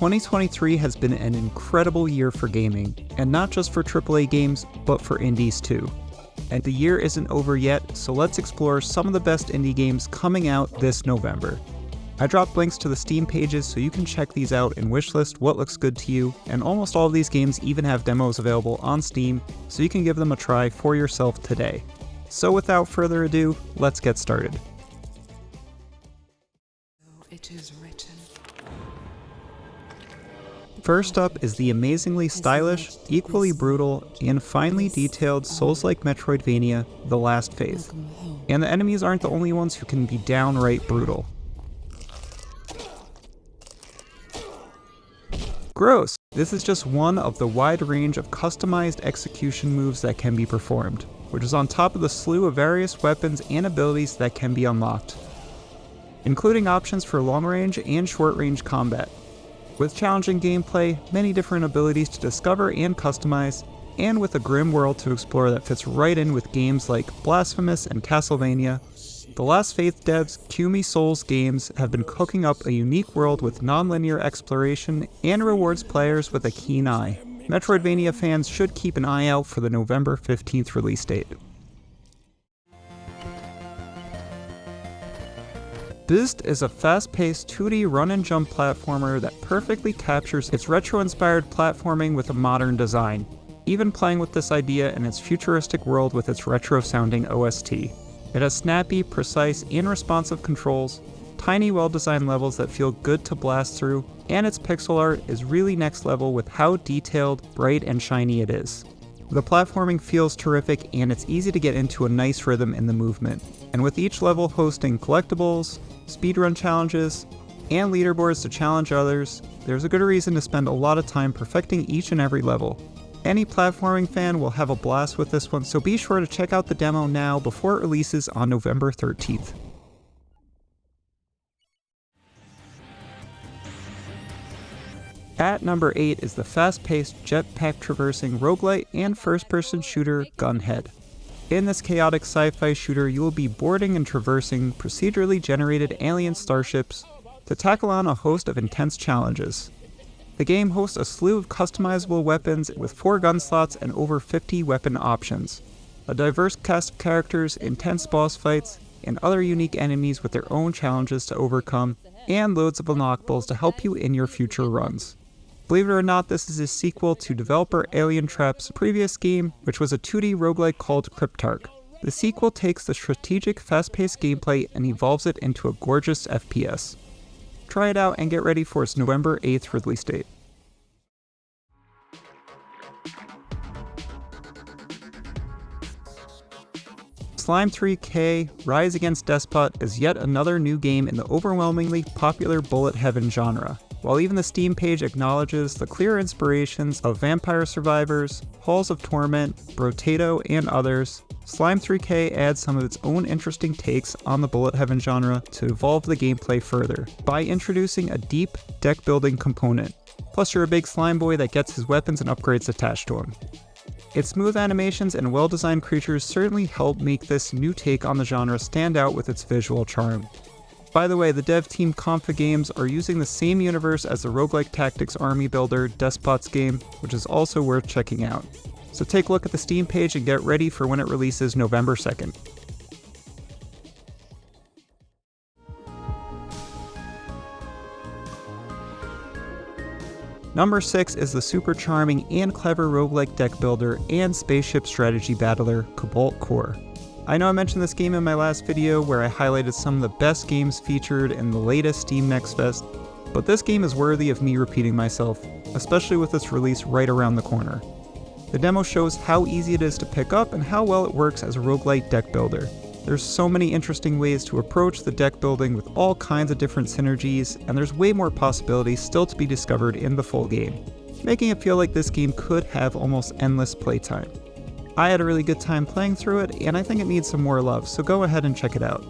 2023 has been an incredible year for gaming, and not just for AAA games, but for indies too. And the year isn't over yet, so let's explore some of the best indie games coming out this November. I dropped links to the Steam pages so you can check these out and wishlist what looks good to you, and almost all of these games even have demos available on Steam, so you can give them a try for yourself today. So without further ado, let's get started. It is written. First up is the amazingly stylish, equally brutal, and finely detailed Souls-like Metroidvania, The Last Faith. And the enemies aren't the only ones who can be downright brutal. Gross! This is just one of the wide range of customized execution moves that can be performed, which is on top of the slew of various weapons and abilities that can be unlocked, including options for long-range and short-range combat. With challenging gameplay, many different abilities to discover and customize, and with a grim world to explore that fits right in with games like Blasphemous and Castlevania, The Last Faith devs Kumi Souls Games have been cooking up a unique world with non-linear exploration and rewards players with a keen eye. Metroidvania fans should keep an eye out for the November 15th release date. Boost is a fast-paced 2D run-and-jump platformer that perfectly captures its retro-inspired platforming with a modern design, even playing with this idea in its futuristic world with its retro-sounding OST. It has snappy, precise, and responsive controls, tiny, well-designed levels that feel good to blast through, and its pixel art is really next level with how detailed, bright, and shiny it is. The platforming feels terrific, and it's easy to get into a nice rhythm in the movement, and with each level hosting collectibles, speedrun challenges, and leaderboards to challenge others, there's a good reason to spend a lot of time perfecting each and every level. Any platforming fan will have a blast with this one, so be sure to check out the demo now before it releases on November 13th. At number 8 is the fast-paced, jetpack traversing roguelite and first-person shooter Gunhead. In this chaotic sci-fi shooter, you will be boarding and traversing procedurally generated alien starships to tackle on a host of intense challenges. The game hosts a slew of customizable weapons with 4 gun slots and over 50 weapon options, a diverse cast of characters, intense boss fights, and other unique enemies with their own challenges to overcome, and loads of unlockables to help you in your future runs. Believe it or not, this is a sequel to developer Alien Trap's previous game, which was a 2D roguelike called Cryptarch. The sequel takes the strategic, fast-paced gameplay and evolves it into a gorgeous FPS. Try it out and get ready for its November 8th release date. Slime 3K Rise Against Despot is yet another new game in the overwhelmingly popular bullet heaven genre. While even the Steam page acknowledges the clear inspirations of Vampire Survivors, Halls of Torment, Brotato, and others, Slime 3K adds some of its own interesting takes on the bullet heaven genre to evolve the gameplay further, by introducing a deep deck building component. Plus you're a big slime boy that gets his weapons and upgrades attached to him. Its smooth animations and well-designed creatures certainly help make this new take on the genre stand out with its visual charm. By the way, the dev team Confa Games are using the same universe as the roguelike tactics army builder Despots game, which is also worth checking out. So take a look at the Steam page and get ready for when it releases November 2nd. Number 6 is the super charming and clever roguelike deck builder and spaceship strategy battler Cobalt Core. I know I mentioned this game in my last video where I highlighted some of the best games featured in the latest Steam Next Fest, but this game is worthy of me repeating myself, especially with its release right around the corner. The demo shows how easy it is to pick up and how well it works as a roguelike deck builder. There's so many interesting ways to approach the deck building with all kinds of different synergies, and there's way more possibilities still to be discovered in the full game, making it feel like this game could have almost endless playtime. I had a really good time playing through it, and I think it needs some more love, so go ahead and check it out.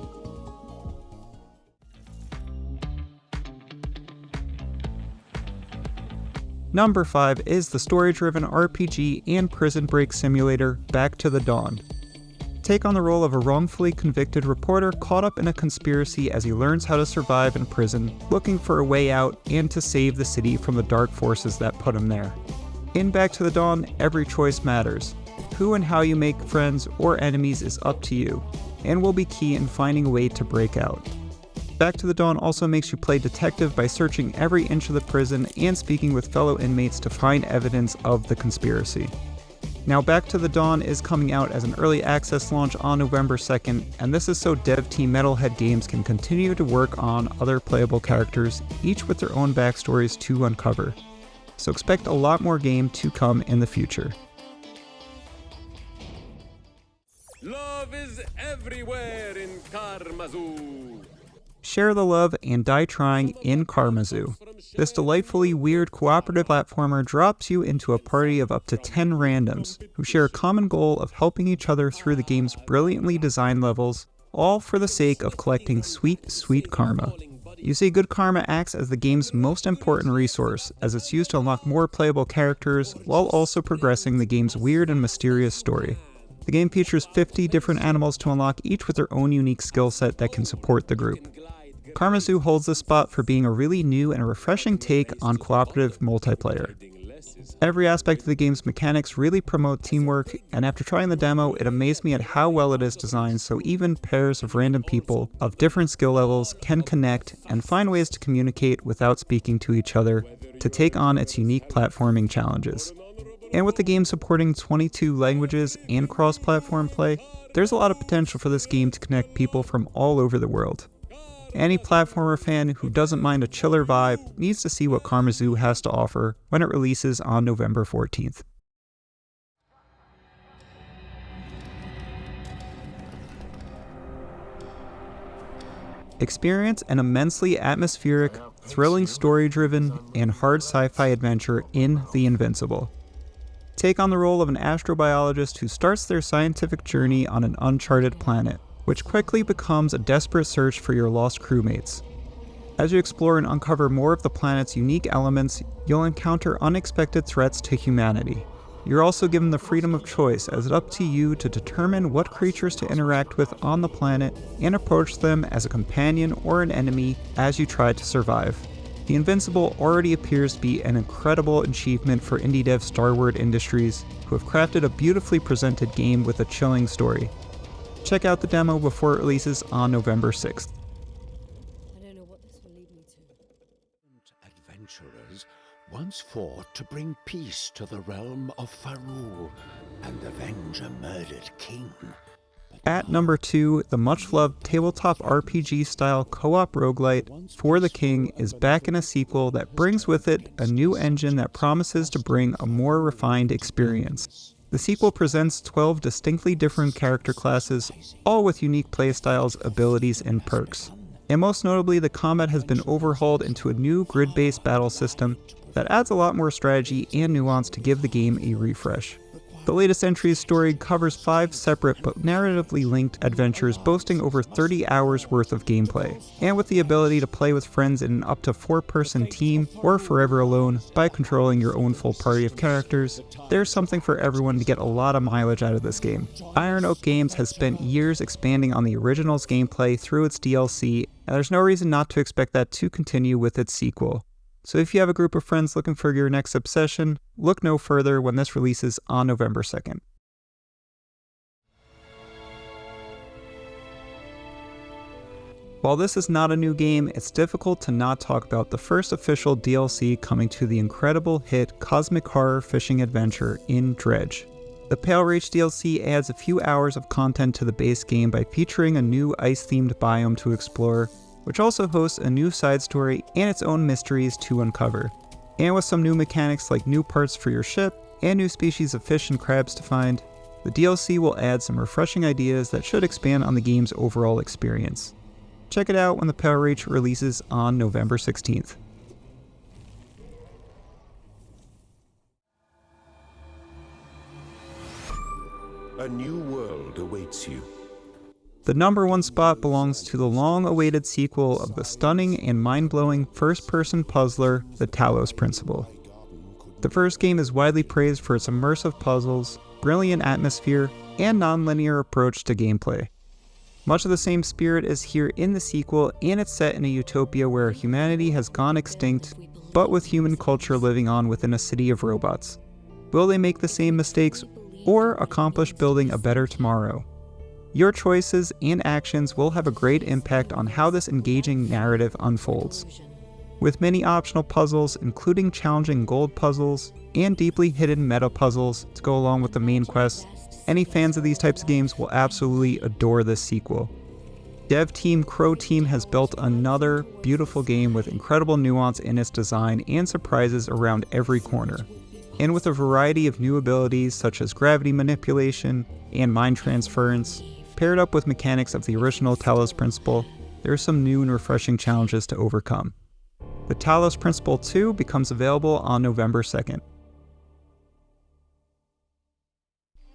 Number 5 is the story-driven RPG and prison break simulator Back to the Dawn. Take on the role of a wrongfully convicted reporter caught up in a conspiracy as he learns how to survive in prison, looking for a way out and to save the city from the dark forces that put him there. In Back to the Dawn, every choice matters. Who and how you make friends or enemies is up to you, and will be key in finding a way to break out. Back to the Dawn also makes you play detective by searching every inch of the prison and speaking with fellow inmates to find evidence of the conspiracy. Now, Back to the Dawn is coming out as an early access launch on November 2nd, and this is so dev team Metalhead Games can continue to work on other playable characters, each with their own backstories to uncover. So expect a lot more game to come in the future. Love is everywhere in Karamazoo. Share the love and die trying in Karamazoo. This delightfully weird cooperative platformer drops you into a party of up to 10 randoms who share a common goal of helping each other through the game's brilliantly designed levels, all for the sake of collecting sweet, sweet karma. You see, good karma acts as the game's most important resource, as it's used to unlock more playable characters while also progressing the game's weird and mysterious story. The game features 50 different animals to unlock, each with their own unique skill set that can support the group. Karamazoo holds the spot for being a really new and refreshing take on cooperative multiplayer. Every aspect of the game's mechanics really promote teamwork, and after trying the demo, it amazed me at how well it is designed so even pairs of random people of different skill levels can connect and find ways to communicate without speaking to each other to take on its unique platforming challenges. And with the game supporting 22 languages and cross-platform play, there's a lot of potential for this game to connect people from all over the world. Any platformer fan who doesn't mind a chiller vibe needs to see what Karamazoo has to offer when it releases on November 14th. Experience an immensely atmospheric, thrilling story-driven, and hard sci-fi adventure in The Invincible. Take on the role of an astrobiologist who starts their scientific journey on an uncharted planet, which quickly becomes a desperate search for your lost crewmates. As you explore and uncover more of the planet's unique elements, you'll encounter unexpected threats to humanity. You're also given the freedom of choice, as it's up to you to determine what creatures to interact with on the planet and approach them as a companion or an enemy as you try to survive. The Invincible already appears to be an incredible achievement for indie dev Starward Industries, who have crafted a beautifully presented game with a chilling story. Check out the demo before it releases on November 6th. I don't know what this will lead me to. Adventurers once fought to bring peace to the realm of Farul and avenge a murdered king. At number 2, the much-loved tabletop RPG-style co-op roguelite For the King is back in a sequel that brings with it a new engine that promises to bring a more refined experience. The sequel presents 12 distinctly different character classes, all with unique playstyles, abilities, and perks. And most notably, the combat has been overhauled into a new grid-based battle system that adds a lot more strategy and nuance to give the game a refresh. The latest entry's story covers 5 separate but narratively linked adventures boasting over 30 hours worth of gameplay, and with the ability to play with friends in an up to 4-person team or forever alone by controlling your own full party of characters, there's something for everyone to get a lot of mileage out of this game. Iron Oak Games has spent years expanding on the original's gameplay through its DLC, and there's no reason not to expect that to continue with its sequel. So if you have a group of friends looking for your next obsession, look no further when this releases on November 2nd. While this is not a new game, it's difficult to not talk about the first official DLC coming to the incredible hit cosmic horror fishing adventure in Dredge. The Pale Reach DLC adds a few hours of content to the base game by featuring a new ice-themed biome to explore, which also hosts a new side story and its own mysteries to uncover. And with some new mechanics like new parts for your ship and new species of fish and crabs to find, the DLC will add some refreshing ideas that should expand on the game's overall experience. Check it out when the Pale Reach releases on November 16th. A new world awaits you. The number 1 spot belongs to the long-awaited sequel of the stunning and mind-blowing first-person puzzler, The Talos Principle. The first game is widely praised for its immersive puzzles, brilliant atmosphere, and non-linear approach to gameplay. Much of the same spirit is here in the sequel, and it's set in a utopia where humanity has gone extinct, but with human culture living on within a city of robots. Will they make the same mistakes, or accomplish building a better tomorrow? Your choices and actions will have a great impact on how this engaging narrative unfolds. With many optional puzzles, including challenging gold puzzles, and deeply hidden meta puzzles to go along with the main quests, any fans of these types of games will absolutely adore this sequel. Dev team Crow Team has built another beautiful game with incredible nuance in its design and surprises around every corner. And with a variety of new abilities such as gravity manipulation and mind transference, paired up with mechanics of the original Talos Principle, there are some new and refreshing challenges to overcome. The Talos Principle 2 becomes available on November 2nd.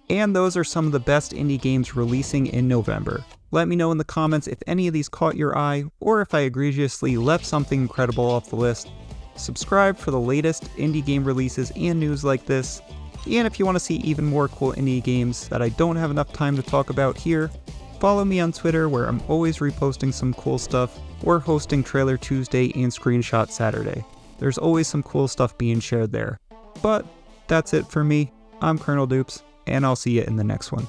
And those are some of the best indie games releasing in November. Let me know in the comments if any of these caught your eye, or if I egregiously left something incredible off the list. Subscribe for the latest indie game releases and news like this. And if you want to see even more cool indie games that I don't have enough time to talk about here, follow me on Twitter where I'm always reposting some cool stuff, or hosting Trailer Tuesday and Screenshot Saturday. There's always some cool stuff being shared there. But that's it for me. I'm Colonel Dupes, and I'll see you in the next one.